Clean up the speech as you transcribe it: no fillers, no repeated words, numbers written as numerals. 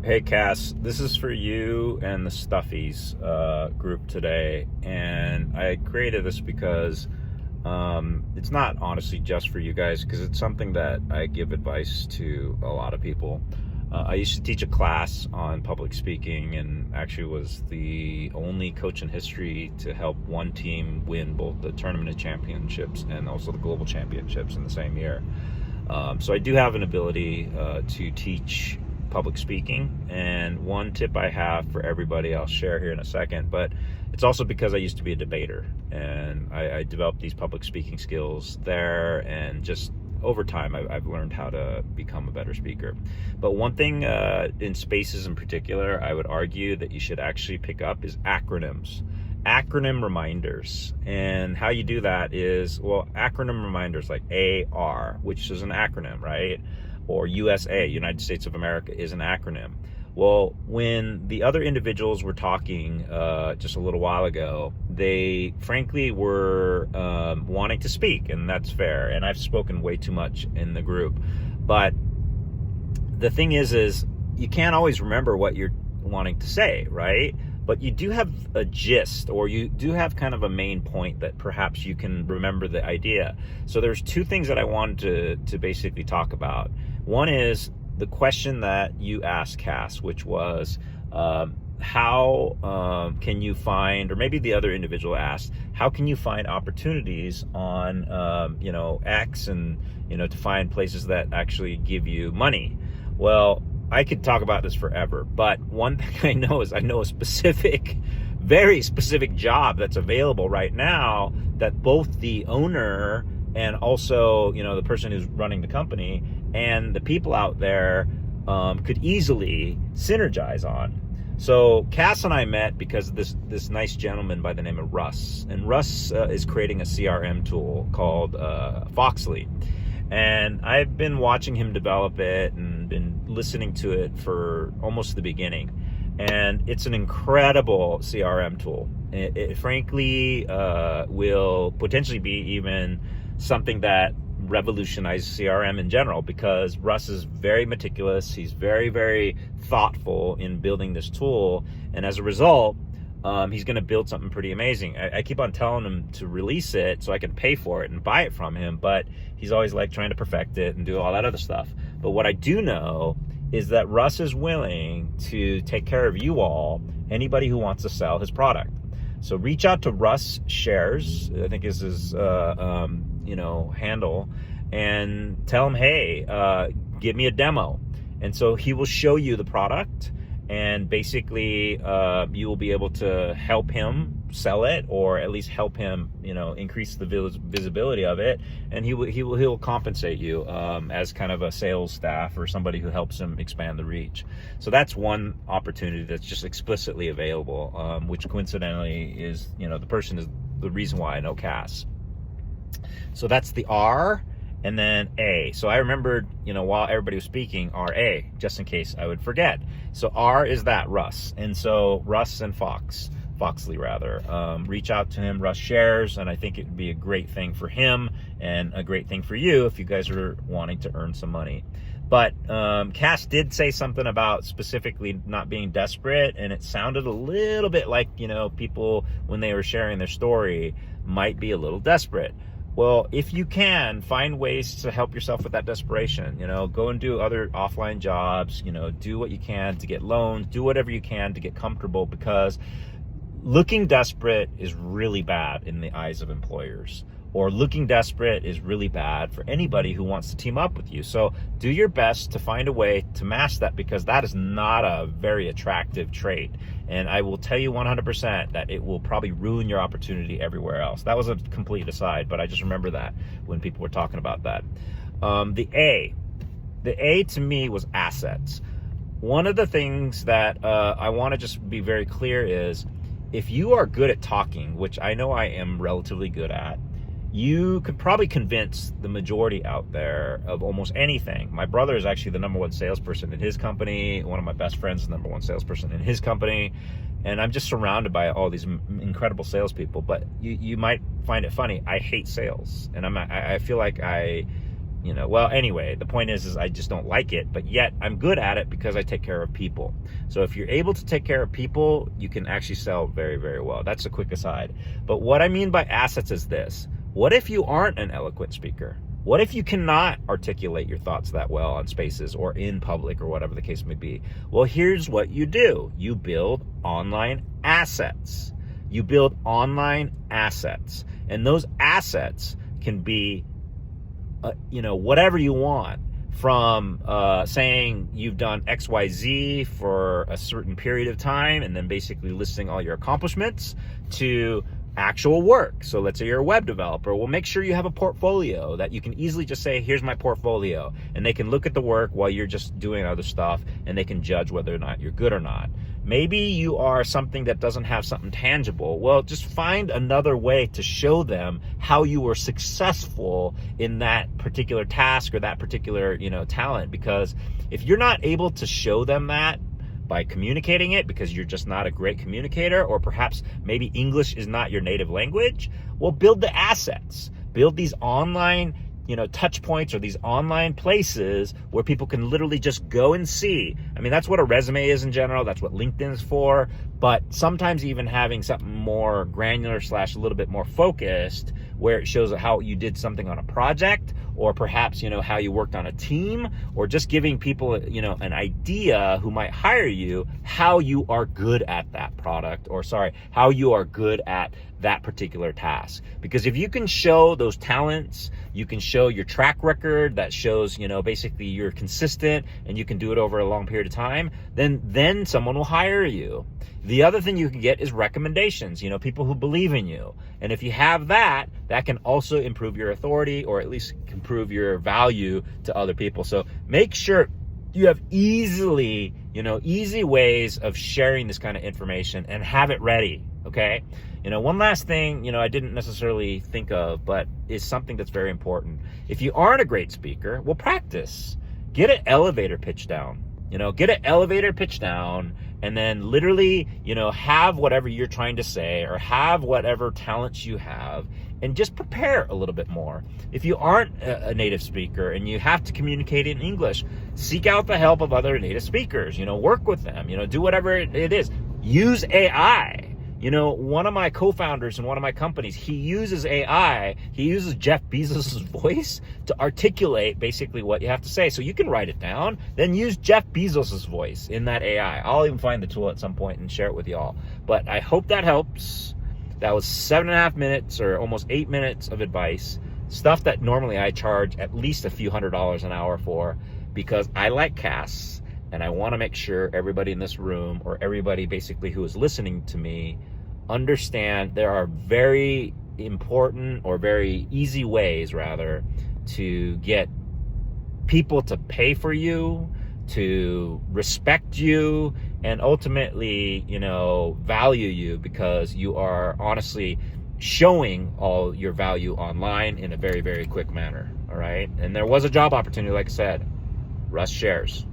Hey Cass, this is for you and the Stuffies group today, and I created this because it's not honestly just for you guys, because it's something that I give advice to a lot of people. I used to teach a class on public speaking, and actually was the only coach in history to help one team win both the tournament of championships and also the global championships in the same year. So I do have an ability to teach public speaking, and one tip I have for everybody I'll share here in a second, but it's also because I used to be a debater, and I developed these public speaking skills there, and just over time I've learned how to become a better speaker. But one thing in spaces in particular I would argue that you should actually pick up is acronym reminders. And how you do that is, well, acronym reminders like AR, which is an acronym, right? Or USA, United States of America, is an acronym. Well, when the other individuals were talking just a little while ago, they frankly were wanting to speak, and that's fair. And I've spoken way too much in the group. But the thing is you can't always remember what you're wanting to say, right? But you do have a gist, or you do have kind of a main point that perhaps you can remember the idea. So there's two things that I wanted to basically talk about. One is the question that you asked, Cass, which was how can you find, or maybe the other individual asked, how can you find opportunities on X, and to find places that actually give you money? Well, I could talk about this forever, but one thing I know is I know a specific, very specific job that's available right now that both the owner and also, the person who's running the company and the people out there could easily synergize on. So Cass and I met because of this nice gentleman by the name of Russ. And Russ is creating a CRM tool called Foxley. And I've been watching him develop it and been listening to it for almost the beginning. And it's an incredible CRM tool. It frankly will potentially be even something that revolutionizes CRM in general, because Russ is very meticulous. He's very, very thoughtful in building this tool. And as a result, he's going to build something pretty amazing. I keep on telling him to release it so I can pay for it and buy it from him, but he's always like trying to perfect it and do all that other stuff. But what I do know is that Russ is willing to take care of you all, anybody who wants to sell his product. So reach out to Russ Shares, I think is his handle, and tell him, hey, give me a demo. And so he will show you the product, and basically you will be able to help him sell it, or at least help him increase the visibility of it, and he'll compensate you as kind of a sales staff or somebody who helps him expand the reach. So that's one opportunity that's just explicitly available, which coincidentally is the person is the reason why I know Cass. So that's the R. And then A. So I remembered, while everybody was speaking, RA, just in case I would forget. So R is that, Russ. And so Russ and Foxley rather, reach out to him. Russ Shares, and I think it would be a great thing for him and a great thing for you if you guys are wanting to earn some money. But Cass did say something about specifically not being desperate, and it sounded a little bit like, people, when they were sharing their story, might be a little desperate. Well, if you can, find ways to help yourself with that desperation. Go and do other offline jobs, do what you can to get loans, do whatever you can to get comfortable, because looking desperate is really bad in the eyes of employers, or looking desperate is really bad for anybody who wants to team up with you. So do your best to find a way to mask that, because that is not a very attractive trait. And I will tell you 100% that it will probably ruin your opportunity everywhere else. That was a complete aside, but I just remember that when people were talking about that. The A to me was assets. One of the things that I want to just be very clear is, if you are good at talking, which I know I am relatively good at, you could probably convince the majority out there of almost anything. My brother is actually the number one salesperson in his company. One of my best friends is the number one salesperson in his company. And I'm just surrounded by all these incredible salespeople. But you might find it funny, I hate sales. And I feel like I well, anyway, the point is I just don't like it, but yet I'm good at it because I take care of people. So if you're able to take care of people, you can actually sell very, very well. That's a quick aside. But what I mean by assets is this. What if you aren't an eloquent speaker? What if you cannot articulate your thoughts that well on spaces or in public or whatever the case may be? Well, here's what you do. You build online assets. You build online assets. And those assets can be whatever you want, from saying you've done XYZ for a certain period of time and then basically listing all your accomplishments, to actual work. So let's say you're a web developer. Well, make sure you have a portfolio that you can easily just say, here's my portfolio. And they can look at the work while you're just doing other stuff, and they can judge whether or not you're good or not. Maybe you are something that doesn't have something tangible. Well, just find another way to show them how you were successful in that particular task or that particular, talent. Because if you're not able to show them that by communicating it, because you're just not a great communicator, or perhaps maybe English is not your native language, well, build the assets. Build these online touch points, or these online places where people can literally just go and see. I mean, that's what a resume is in general. That's what LinkedIn is for. But sometimes even having something more granular / a little bit more focused, where it shows how you did something on a project, or perhaps, how you worked on a team, or just giving people, an idea who might hire you, how you are good at that product, or how you are good at that particular task. Because if you can show those talents, you can show your track record that shows, basically you're consistent and you can do it over a long period of time, then someone will hire you. The other thing you can get is recommendations, people who believe in you. And if you have that can also improve your authority, or at least improve your value to other people. So make sure you have easy ways of sharing this kind of information, and have it ready, okay? One last thing, I didn't necessarily think of, but is something that's very important. If you aren't a great speaker, well, practice. Get an elevator pitch down. And then literally, have whatever you're trying to say, or have whatever talents you have, and just prepare a little bit more. If you aren't a native speaker and you have to communicate in English, seek out the help of other native speakers, work with them, do whatever it is. Use AI. One of my co-founders in one of my companies, he uses AI. He uses Jeff Bezos' voice to articulate basically what you have to say. So you can write it down, then use Jeff Bezos' voice in that AI. I'll even find the tool at some point and share it with y'all. But I hope that helps. That was 7.5 minutes, or almost 8 minutes of advice. Stuff that normally I charge at least a few $100s an hour for, because I like casts, and I want to make sure everybody in this room, or everybody basically who is listening to me, understand there are very important, or very easy ways rather, to get people to pay for you, to respect you, and ultimately, value you, because you are honestly showing all your value online in a very, very quick manner. All right. And there was a job opportunity, like I said. Russ shares.